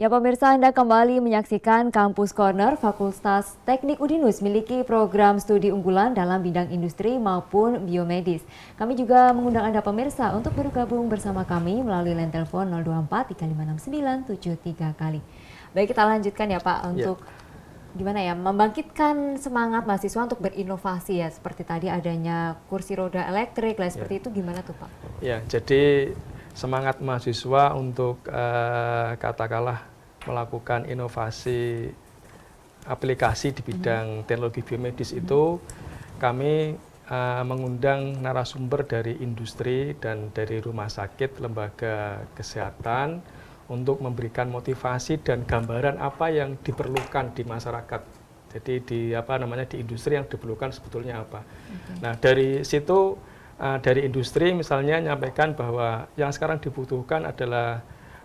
Ya pemirsa, Anda kembali menyaksikan Kampus Corner. Fakultas Teknik Udinus memiliki program studi unggulan dalam bidang industri maupun biomedis. Kami juga mengundang Anda pemirsa untuk bergabung bersama kami melalui line telepon 024 3569 73 kali. Baik, kita lanjutkan ya Pak untuk gimana ya, membangkitkan semangat mahasiswa untuk berinovasi ya, seperti tadi adanya kursi roda elektrik lah, seperti itu gimana tuh Pak? Ya, jadi semangat mahasiswa untuk katakanlah melakukan inovasi aplikasi di bidang teknologi biomedis itu kami mengundang narasumber dari industri dan dari rumah sakit, lembaga kesehatan untuk memberikan motivasi dan gambaran apa yang diperlukan di masyarakat. Jadi di industri yang diperlukan sebetulnya apa. Nah, dari situ dari industri misalnya nyampaikan bahwa yang sekarang dibutuhkan adalah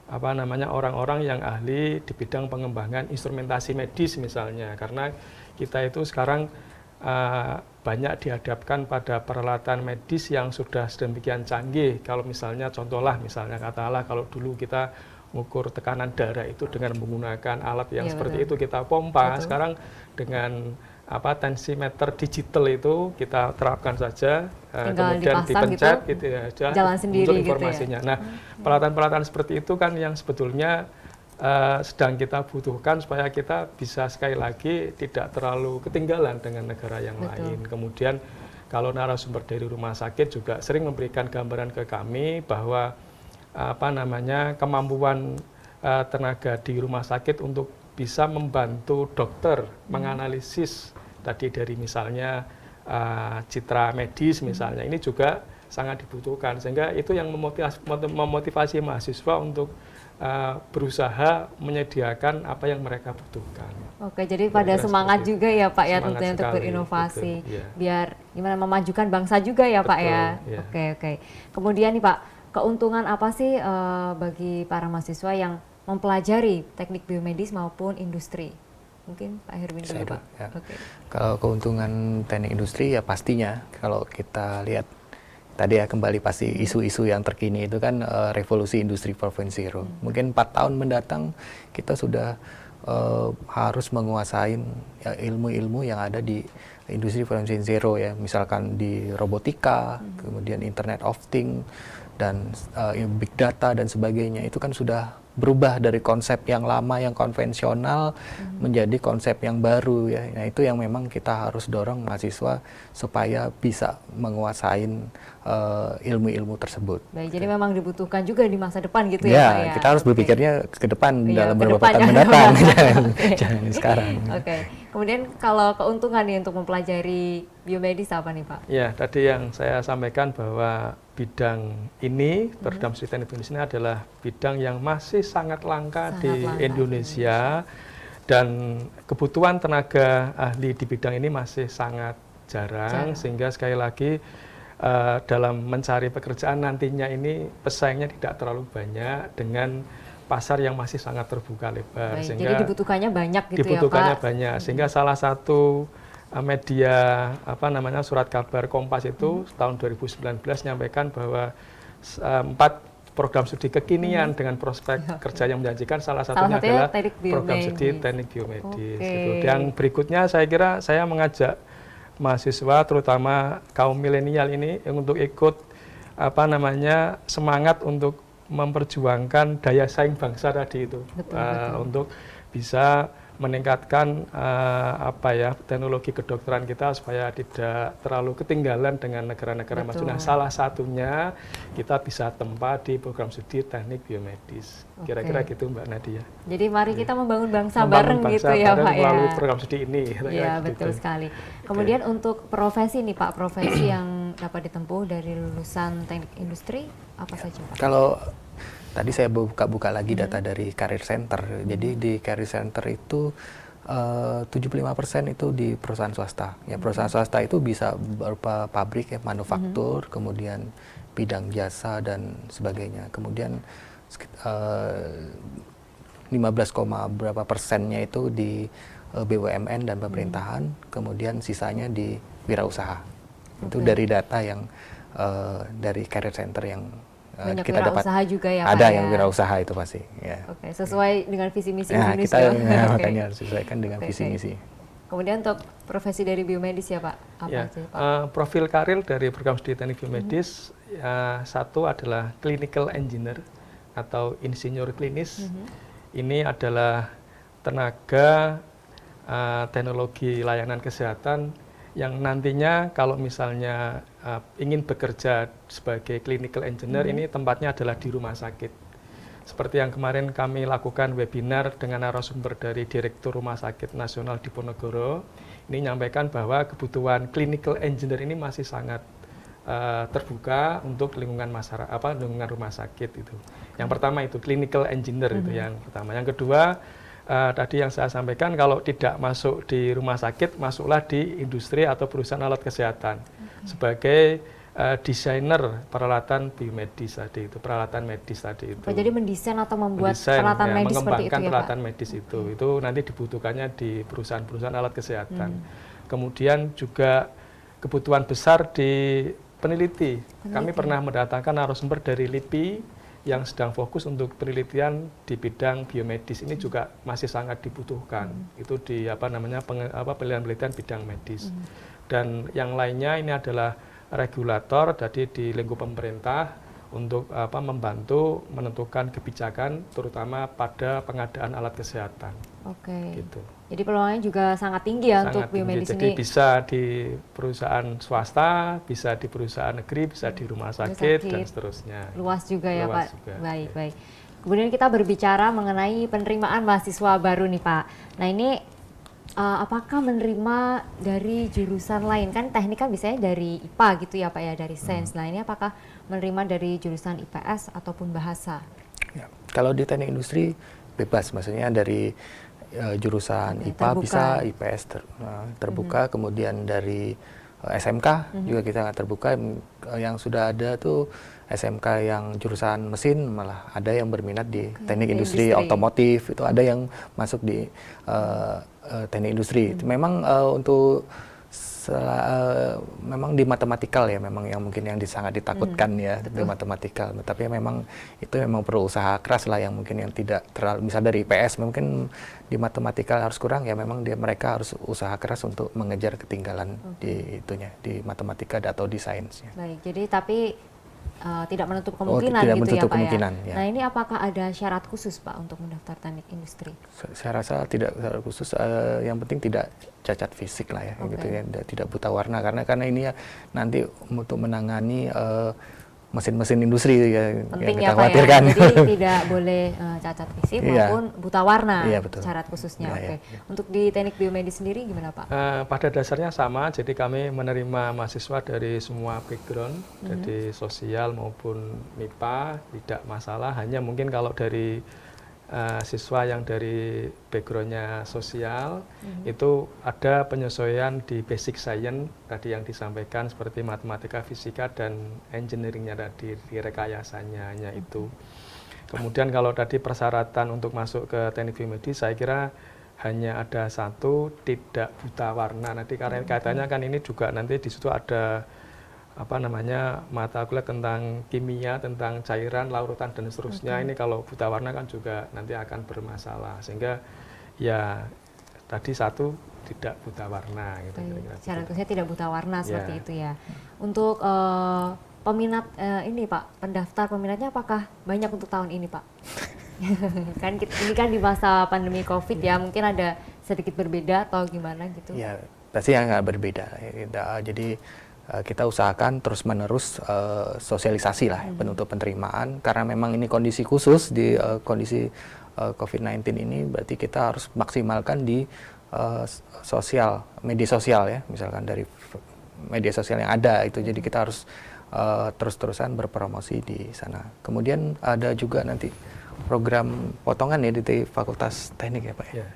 orang-orang yang ahli di bidang pengembangan instrumentasi medis misalnya, karena kita itu sekarang banyak dihadapkan pada peralatan medis yang sudah sedemikian canggih. Kalau misalnya contohlah misalnya katakanlah kalau dulu kita mengukur tekanan darah itu dengan menggunakan alat yang seperti itu kita pompa, sekarang dengan tensimeter digital itu kita terapkan saja, kemudian dipencet gitu ya, jalan sendiri muncul informasinya. Gitu ya? Nah, peralatan-peralatan seperti itu kan yang sebetulnya sedang kita butuhkan supaya kita bisa sekali lagi tidak terlalu ketinggalan dengan negara yang lain. Kemudian kalau narasumber dari rumah sakit juga sering memberikan gambaran ke kami bahwa kemampuan tenaga di rumah sakit untuk bisa membantu dokter menganalisis tadi dari misalnya citra medis misalnya, ini juga sangat dibutuhkan, sehingga itu yang memotivasi mahasiswa untuk berusaha menyediakan apa yang mereka butuhkan. Oke, jadi pada semangat juga ya Pak ya tentunya untuk sekali, berinovasi, betul, ya. Biar gimana memajukan bangsa juga ya Pak ya. Ya. Oke. Kemudian nih Pak, keuntungan apa sih bagi para mahasiswa yang mempelajari teknik biomedis maupun industri? Mungkin Pak Herwin dulu Pak. Ya. Kalau keuntungan teknik industri ya pastinya kalau kita lihat tadi ya kembali pasti isu-isu yang terkini itu kan revolusi industri 4.0. Mungkin 4 tahun mendatang kita sudah harus menguasai ilmu-ilmu yang ada di industri 4.0 ya, misalkan di robotika, kemudian Internet of Things dan big data dan sebagainya. Itu kan sudah berubah dari konsep yang lama yang konvensional menjadi konsep yang baru ya. Nah, itu yang memang kita harus dorong mahasiswa supaya bisa menguasai ilmu-ilmu tersebut. Baik, jadi memang dibutuhkan juga di masa depan gitu ya Pak ya. Kita harus berpikirnya ke depan dalam beberapa tahun mendatang, jangan sekarang. Kemudian kalau keuntungan nih untuk mempelajari biomedis apa nih Pak? Ya, tadi yang saya sampaikan bahwa bidang ini, program studi teknik biomedis ini adalah bidang yang masih sangat langka di Indonesia, dan kebutuhan tenaga ahli di bidang ini masih sangat jarang. Sehingga sekali lagi dalam mencari pekerjaan nantinya ini pesaingnya tidak terlalu banyak dengan pasar yang masih sangat terbuka lebar. Sehingga jadi dibutuhkannya banyak gitu dibutuhkannya ya Pak? Banyak, sehingga salah satu media surat kabar Kompas itu tahun 2019 menyampaikan bahwa 4 program studi kekinian dengan prospek kerja yang menjanjikan, salah satunya adalah program studi teknik biomedis. Gitu. Dan berikutnya saya kira saya mengajak mahasiswa terutama kaum milenial ini untuk ikut semangat untuk memperjuangkan daya saing bangsa tadi itu, untuk bisa meningkatkan teknologi kedokteran kita supaya tidak terlalu ketinggalan dengan negara-negara maju. Nah, salah satunya kita bisa tempa di program studi teknik biomedis. Kira-kira gitu Mbak Nadia. Jadi mari kita membangun bangsa bareng gitu ya Pak ya. Melalui program studi ini. Iya, betul sekali. Kemudian untuk profesi nih Pak, profesi yang dapat ditempuh dari lulusan teknik industri apa saja Pak? Kalau tadi saya buka lagi data dari Career Center. Jadi di Career Center itu 75% itu di perusahaan swasta. Ya, perusahaan swasta itu bisa berupa pabrik ya, manufaktur, kemudian bidang jasa dan sebagainya. Kemudian 15, berapa persennya itu di BUMN dan pemerintahan, kemudian sisanya di wirausaha. Itu dari data yang dari Career Center yang Banyak kita dapat. wirausaha juga ya Pak Ada ya? yang wirausaha itu pasti. Ya. Oke, sesuai dengan visi misi Nah, Udinus kita dong. Oke. makanya harus sesuaikan dengan Oke, visi oke. misi. Kemudian untuk profesi dari biomedis ya Pak, apa Ya, aja Pak? profil karir dari program studi teknik biomedis satu adalah clinical engineer atau insinyur klinis. Ini adalah tenaga teknologi layanan kesehatan yang nantinya kalau misalnya ingin bekerja sebagai clinical engineer ini tempatnya adalah di rumah sakit. Seperti yang kemarin kami lakukan webinar dengan narasumber dari Direktur Rumah Sakit Nasional Diponegoro, ini menyampaikan bahwa kebutuhan clinical engineer ini masih sangat terbuka untuk lingkungan masyarakat, lingkungan rumah sakit itu. Yang pertama itu clinical engineer itu yang pertama. Yang kedua tadi yang saya sampaikan kalau tidak masuk di rumah sakit, masuklah di industri atau perusahaan alat kesehatan sebagai desainer peralatan biomedis tadi itu, peralatan medis tadi itu. Jadi mendesain atau membuat Mendesain, peralatan medis seperti mengembangkan itu ya Pak? peralatan medis itu nanti dibutuhkannya di perusahaan-perusahaan alat kesehatan. Kemudian juga kebutuhan besar di peneliti. Kami pernah mendatangkan narasumber dari LIPI yang sedang fokus untuk penelitian di bidang biomedis ini juga masih sangat dibutuhkan. Itu di penelitian bidang medis. Dan yang lainnya ini adalah regulator jadi di lingkup pemerintah untuk membantu menentukan kebijakan terutama pada pengadaan alat kesehatan. Oke. Gitu. Jadi peluangnya juga sangat tinggi ya Sangat untuk tinggi. biomedis Jadi ini. bisa di perusahaan swasta, bisa di perusahaan negeri, bisa di rumah sakit dan seterusnya. Luas juga ya Luas Pak. juga. Baik, baik. Kemudian kita berbicara mengenai penerimaan mahasiswa baru nih Pak. Nah ini apakah menerima dari jurusan lain? Kan teknik kan biasanya dari IPA gitu ya Pak ya, dari sains. Nah ini apakah menerima dari jurusan IPS ataupun bahasa? Ya. Kalau di teknik industri bebas, maksudnya dari jurusan IPA terbuka. bisa, IPS terbuka, kemudian dari SMK juga kita nggak terbuka. Yang sudah ada tuh SMK yang jurusan mesin, malah ada yang berminat di teknik industri otomotif, itu ada yang masuk di teknik industri. Memang untuk memang di matematikal ya, memang yang mungkin yang sangat ditakutkan ya di matematikal. Tapi memang itu memang perlu usaha keras lah, yang mungkin yang tidak terlalu, misal dari IPS mungkin di matematikal harus kurang ya, memang mereka harus usaha keras untuk mengejar ketinggalan di itunya, di matematika atau di sainsnya. Baik, jadi tapi tidak menutup kemungkinan tidak gitu menutup ya Pak kemungkinan, ya? ya. Nah ini apakah ada syarat khusus Pak untuk mendaftar teknik industri? Saya rasa tidak khusus, yang penting tidak cacat fisik lah ya, gitu ya, tidak buta warna, karena ini ya nanti untuk menangani mesin-mesin industri ya, penting yang kita ya Pak khawatirkan. ya, jadi tidak boleh cacat fisik maupun buta warna, betul. syarat khususnya. Iya, Oke. Untuk di teknik biomedis sendiri gimana Pak? Pada dasarnya sama, jadi kami menerima mahasiswa dari semua background, dari sosial maupun MIPA, tidak masalah. Hanya mungkin kalau dari siswa yang dari backgroundnya sosial, itu ada penyesuaian di basic science tadi yang disampaikan seperti matematika, fisika, dan engineeringnya tadi, di rekayasanya hanya itu. Kemudian kalau tadi persyaratan untuk masuk ke teknik biomedis, saya kira hanya ada satu, tidak buta warna. Nanti karena katanya kan ini juga nanti di situ ada mata kuliah tentang kimia, tentang cairan, larutan dan seterusnya. Ini kalau buta warna kan juga nanti akan bermasalah. Sehingga ya tadi satu tidak buta warna gitu. Syarat khususnya tidak buta warna seperti itu ya. Untuk peminat ini Pak, pendaftar peminatnya apakah banyak untuk tahun ini Pak? Kan ini kan di masa pandemi COVID ya, mungkin ada sedikit berbeda atau gimana gitu? Ya pasti nggak berbeda. Jadi kita usahakan terus-menerus sosialisasi lah penutup penerimaan, karena memang ini kondisi khusus di kondisi COVID-19 ini, berarti kita harus maksimalkan di media sosial ya, misalkan dari media sosial yang ada itu, jadi kita harus terus-terusan berpromosi di sana. Kemudian ada juga nanti program potongan ya di Fakultas Teknik ya Pak ya,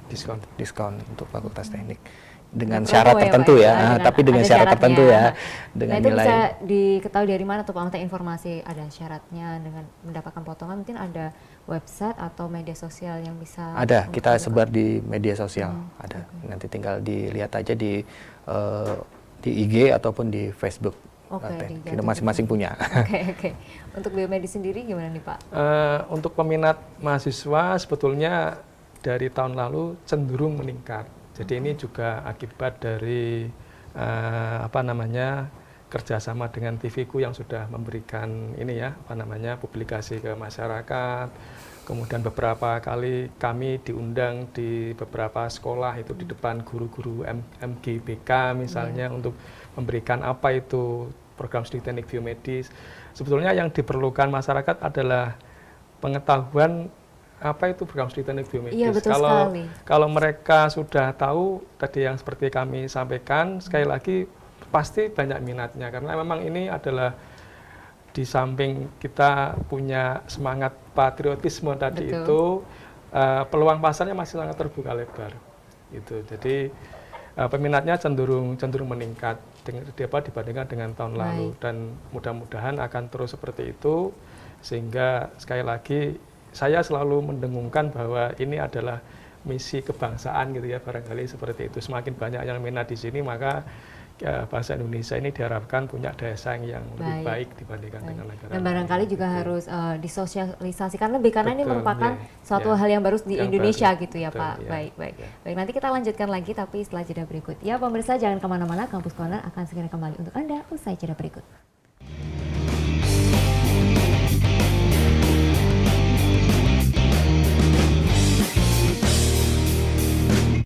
diskon untuk Fakultas Teknik. Dengan syarat tertentu ya, tapi dengan syarat tertentu ya, dengan itu nilai. Bisa diketahui dari mana tuh Pak, untuk informasi ada syaratnya dengan mendapatkan potongan? Mungkin ada website atau media sosial yang bisa? Ada, kita sebar di media sosial, ada. Nanti tinggal dilihat aja di IG ataupun di Facebook Oke, Kita masing-masing punya. Oke. Untuk biomedis sendiri gimana nih Pak? Untuk peminat mahasiswa sebetulnya dari tahun lalu cenderung meningkat. Jadi ini juga akibat dari kerjasama dengan TVku yang sudah memberikan publikasi ke masyarakat. Kemudian beberapa kali kami diundang di beberapa sekolah itu di depan guru-guru MGBK misalnya untuk memberikan apa itu program studi teknik biomedis. Sebetulnya yang diperlukan masyarakat adalah pengetahuan apa itu program studi teknik biomedis. Iya, betul sekali. Kalau mereka sudah tahu tadi yang seperti kami sampaikan, sekali lagi pasti banyak minatnya karena memang ini adalah di samping kita punya semangat patriotisme tadi itu, peluang pasarnya masih sangat terbuka lebar. Gitu. Jadi peminatnya cenderung meningkat dibandingkan dengan tahun lalu dan mudah-mudahan akan terus seperti itu sehingga sekali lagi saya selalu mendengungkan bahwa ini adalah misi kebangsaan gitu ya, barangkali seperti itu. Semakin banyak yang minat di sini maka bahasa Indonesia ini diharapkan punya daya saing yang lebih baik dibandingkan dengan negara. Dan barangkali juga harus disosialisasikan lebih karena ini merupakan suatu hal yang baru di Indonesia gitu ya Pak. Baik. Nanti kita lanjutkan lagi tapi setelah jeda berikut. Ya pemirsa jangan kemana-mana, Kampus Corner akan segera kembali untuk Anda usai jeda berikut.